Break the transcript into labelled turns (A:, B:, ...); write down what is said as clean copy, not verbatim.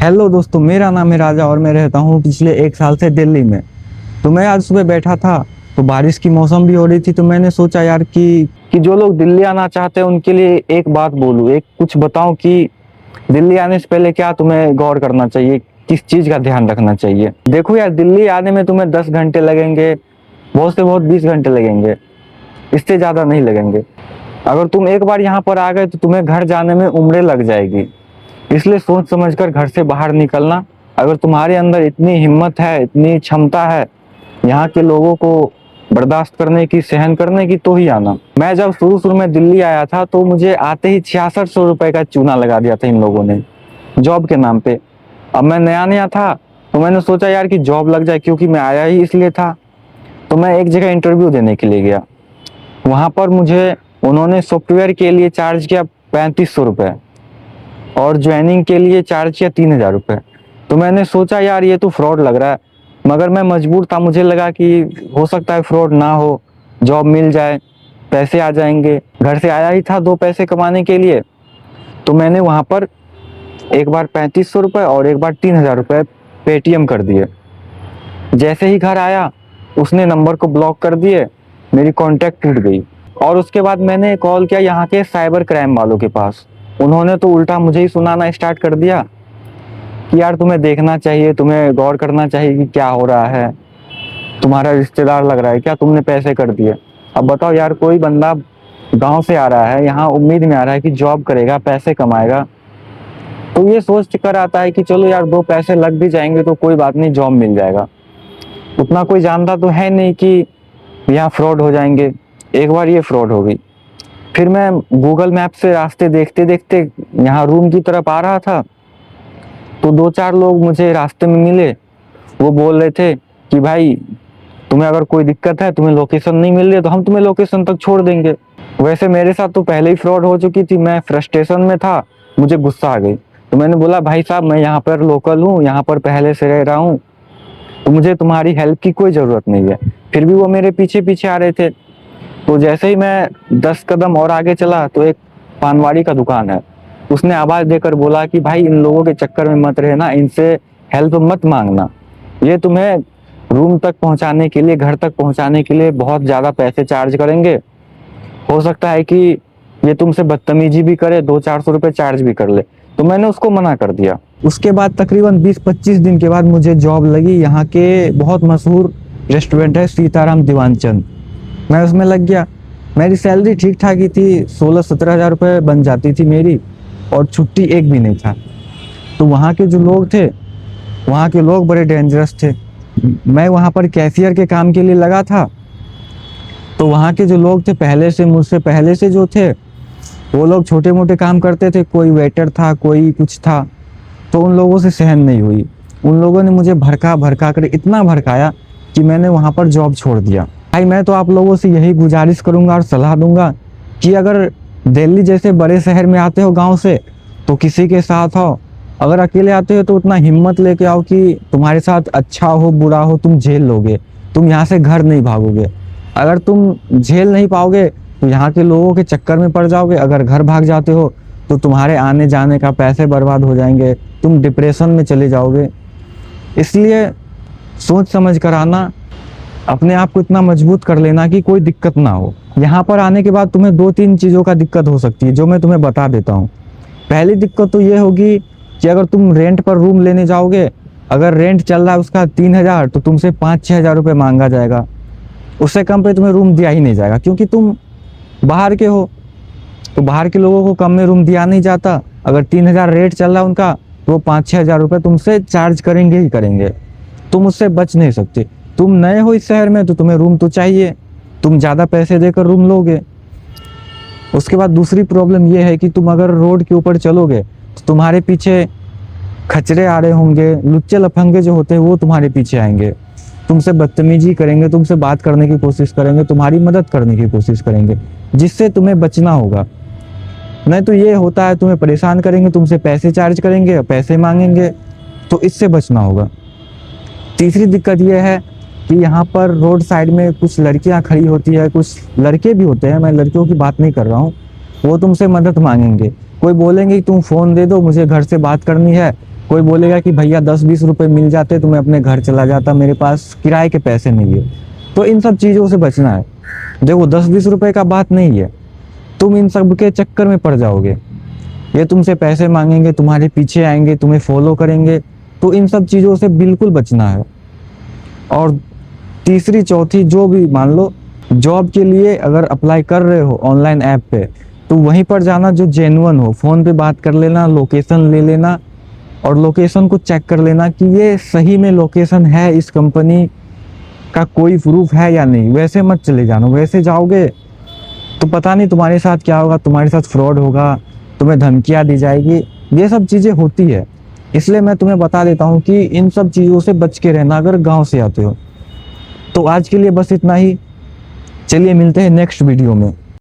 A: Hello दोस्तों, मेरा नाम है राजा और मैं रहता हूँ पिछले 1 साल से दिल्ली में। तो मैं आज सुबह बैठा था तो बारिश की मौसम भी हो रही थी, तो मैंने सोचा यार कि जो लोग दिल्ली आना चाहते हैं उनके लिए एक बात बोलूँ, एक कुछ बताऊं कि दिल्ली आने से पहले क्या तुम्हें गौर करना चाहिए, किस चीज़ का ध्यान रखना चाहिए। देखो यार, दिल्ली आने में तुम्हें 10 घंटे लगेंगे, बहुत से बहुत 20 घंटे लगेंगे, इससे ज़्यादा नहीं लगेंगे। अगर तुम एक बार यहाँ पर आ गए तो तुम्हें घर जाने में उम्रें लग जाएगी। इसलिए सोच समझकर घर से बाहर निकलना। अगर तुम्हारे अंदर इतनी हिम्मत है, इतनी क्षमता है यहाँ के लोगों को बर्दाश्त करने की, सहन करने की, तो ही आना। मैं जब शुरू शुरू में दिल्ली आया था तो मुझे आते ही 6600 रुपए का चूना लगा दिया था इन लोगों ने, जॉब के नाम पे। अब मैं नया नया था तो मैंने सोचा यार कि जॉब लग जाए, क्योंकि मैं आया ही इसलिए था। तो मैं एक जगह इंटरव्यू देने के लिए गया। वहां पर मुझे उन्होंने सॉफ्टवेयर के लिए चार्ज किया 3500 रुपये और ज्वाइनिंग के लिए चार्ज किया 3000 रुपये। तो मैंने सोचा यार ये तो फ्रॉड लग रहा है, मगर मैं मजबूर था। मुझे लगा कि हो सकता है फ्रॉड ना हो, जॉब मिल जाए, पैसे आ जाएंगे। घर से आया ही था 2 पैसे कमाने के लिए। तो मैंने वहाँ पर एक बार 3500 रुपये और एक बार 3000 रुपये पेटीएम कर दिए। जैसे ही घर आया उसने नंबर को ब्लॉक कर दिए, मेरी कॉन्टैक्ट टूट गई। और उसके बाद मैंने कॉल किया यहाँ के साइबर क्राइम वालों के पास। उन्होंने तो उल्टा मुझे ही सुनाना स्टार्ट कर दिया कि यार तुम्हें देखना चाहिए, तुम्हें गौर करना चाहिए कि क्या हो रहा है, तुम्हारा रिश्तेदार लग रहा है क्या, तुमने पैसे कर दिए। अब बताओ यार, कोई बंदा गांव से आ रहा है यहाँ उम्मीद में आ रहा है कि जॉब करेगा, पैसे कमाएगा, तो ये सोच कर आता है कि चलो यार 2 पैसे लग भी जाएंगे तो कोई बात नहीं, जॉब मिल जाएगा। उतना कोई जानता तो है नहीं कि यहाँ फ्रॉड हो जाएंगे। एक बार ये फ्रॉड हो गई। फिर मैं गूगल मैप से रास्ते देखते देखते यहाँ रूम की तरफ आ रहा था तो 2-4 लोग मुझे रास्ते में मिले। वो बोल रहे थे कि भाई तुम्हें अगर कोई दिक्कत है, तुम्हें लोकेशन नहीं मिल रही है तो हम तुम्हें लोकेशन तक छोड़ देंगे। वैसे मेरे साथ तो पहले ही फ्रॉड हो चुकी थी, मैं फ्रस्ट्रेशन में था, मुझे गुस्सा आ गई। तो मैंने बोला भाई साहब, मैं यहाँ पर लोकल हूँ, यहाँ पर पहले से रह रहा हूँ, तो मुझे तुम्हारी हेल्प की कोई ज़रूरत नहीं है। फिर भी वो मेरे पीछे पीछे आ रहे थे। तो जैसे ही मैं 10 कदम और आगे चला तो एक पानवाड़ी का दुकान है, उसने आवाज़ देकर बोला कि भाई इन लोगों के चक्कर में मत रहना, इनसे हेल्प मत मांगना, ये तुम्हें रूम तक पहुंचाने के लिए, घर तक पहुंचाने के लिए बहुत ज़्यादा पैसे चार्ज करेंगे। हो सकता है कि ये तुमसे बदतमीजी भी करे, 200-400 रुपये चार्ज भी कर ले। तो मैंने उसको मना कर दिया। उसके बाद तकरीबन 20-25 दिन के बाद मुझे जॉब लगी। यहाँ के बहुत मशहूर रेस्टोरेंट है सीताराम दीवानचंद, मैं उसमें लग गया। मेरी सैलरी ठीक ठाक ही थी, 16-17 हज़ार रुपये बन जाती थी मेरी, और छुट्टी एक भी नहीं था। तो वहाँ के जो लोग थे, वहाँ के लोग बड़े डेंजरस थे। मैं वहाँ पर कैशियर के काम के लिए लगा था। तो वहाँ के जो लोग थे, पहले से मुझसे पहले से जो थे, वो लोग छोटे मोटे काम करते थे, कोई वेटर था, कोई कुछ था। तो उन लोगों से सहन नहीं हुई। उन लोगों ने मुझे भड़का भड़का कर इतना भड़काया कि मैंने वहाँ पर जॉब छोड़ दिया। भाई मैं तो आप लोगों से यही गुजारिश करूंगा और सलाह दूंगा कि अगर दिल्ली जैसे बड़े शहर में आते हो गांव से तो किसी के साथ हो। अगर अकेले आते हो तो उतना हिम्मत लेके आओ कि तुम्हारे साथ अच्छा हो बुरा हो तुम झेल लोगे, तुम यहाँ से घर नहीं भागोगे। अगर तुम झेल नहीं पाओगे तो यहाँ के लोगों के चक्कर में पड़ जाओगे। अगर घर भाग जाते हो तो तुम्हारे आने जाने का पैसे बर्बाद हो जाएंगे, तुम डिप्रेशन में चले जाओगे। इसलिए सोच समझ कर आना, अपने आप को इतना मजबूत कर लेना कि कोई दिक्कत ना हो। यहाँ पर आने के बाद तुम्हें 2-3 चीज़ों का दिक्कत हो सकती है, जो मैं तुम्हें बता देता हूँ। पहली दिक्कत तो ये होगी कि अगर तुम रेंट पर रूम लेने जाओगे, अगर रेंट चल रहा है उसका 3000 तो तुमसे 5-6 हज़ार रुपये मांगा जाएगा। उससे कम पे तुम्हें रूम दिया ही नहीं जाएगा, क्योंकि तुम बाहर के हो। तो बाहर के लोगों को कम में रूम दिया नहीं जाता। अगर 3000 रेट चल रहा है उनका तो वो 5-6 हज़ार रुपये तुमसे चार्ज करेंगे ही करेंगे। तुम उससे बच नहीं सकते। तुम नए हो इस शहर में तो तुम्हें रूम तो चाहिए, तुम ज़्यादा पैसे देकर रूम लोगे। उसके बाद दूसरी प्रॉब्लम ये है कि तुम अगर रोड के ऊपर चलोगे तो तुम्हारे पीछे खचरे आ रहे होंगे, लुच्चे लफंगे जो होते हैं वो तुम्हारे पीछे आएंगे, तुमसे बदतमीजी करेंगे, तुमसे बात करने की कोशिश करेंगे, तुम्हारी मदद करने की कोशिश करेंगे, जिससे तुम्हें बचना होगा। नहीं तो ये होता है, तुम्हें परेशान करेंगे, तुमसे पैसे चार्ज करेंगे, पैसे मांगेंगे, तो इससे बचना होगा। तीसरी दिक्कत यह है कि यहाँ पर रोड साइड में कुछ लड़कियाँ खड़ी होती है, कुछ लड़के भी होते हैं, मैं लड़कियों की बात नहीं कर रहा हूँ। वो तुमसे मदद मांगेंगे, कोई बोलेंगे कि तुम फ़ोन दे दो, मुझे घर से बात करनी है, कोई बोलेगा कि भैया 10-20 रुपए मिल जाते तो मैं अपने घर चला जाता, मेरे पास किराए के पैसे नहीं है। तो इन सब चीज़ों से बचना है। देखो 10-20 रुपए का बात नहीं है, तुम इन सब के चक्कर में पड़ जाओगे। ये तुमसे पैसे मांगेंगे, तुम्हारे पीछे आएंगे, तुम्हें फॉलो करेंगे, तो इन सब चीज़ों से बिल्कुल बचना है। और तीसरी चौथी जो भी मान लो, जॉब के लिए अगर अप्लाई कर रहे हो ऑनलाइन ऐप पे, तो वहीं पर जाना जो जेन्युइन हो। फ़ोन पे बात कर लेना, लोकेशन ले लेना और लोकेशन को चेक कर लेना कि ये सही में लोकेशन है, इस कंपनी का कोई प्रूफ है या नहीं। वैसे मत चले जाना, वैसे जाओगे तो पता नहीं तुम्हारे साथ क्या होगा, तुम्हारे साथ फ्रॉड होगा, तुम्हें धमकियाँ दी जाएगी, ये सब चीज़ें होती है। इसलिए मैं तुम्हें बता देता हूँ कि इन सब चीज़ों से बच के रहना अगर गाँव से आते हो। तो आज के लिए बस इतना ही, चलिए मिलते हैं नेक्स्ट वीडियो में।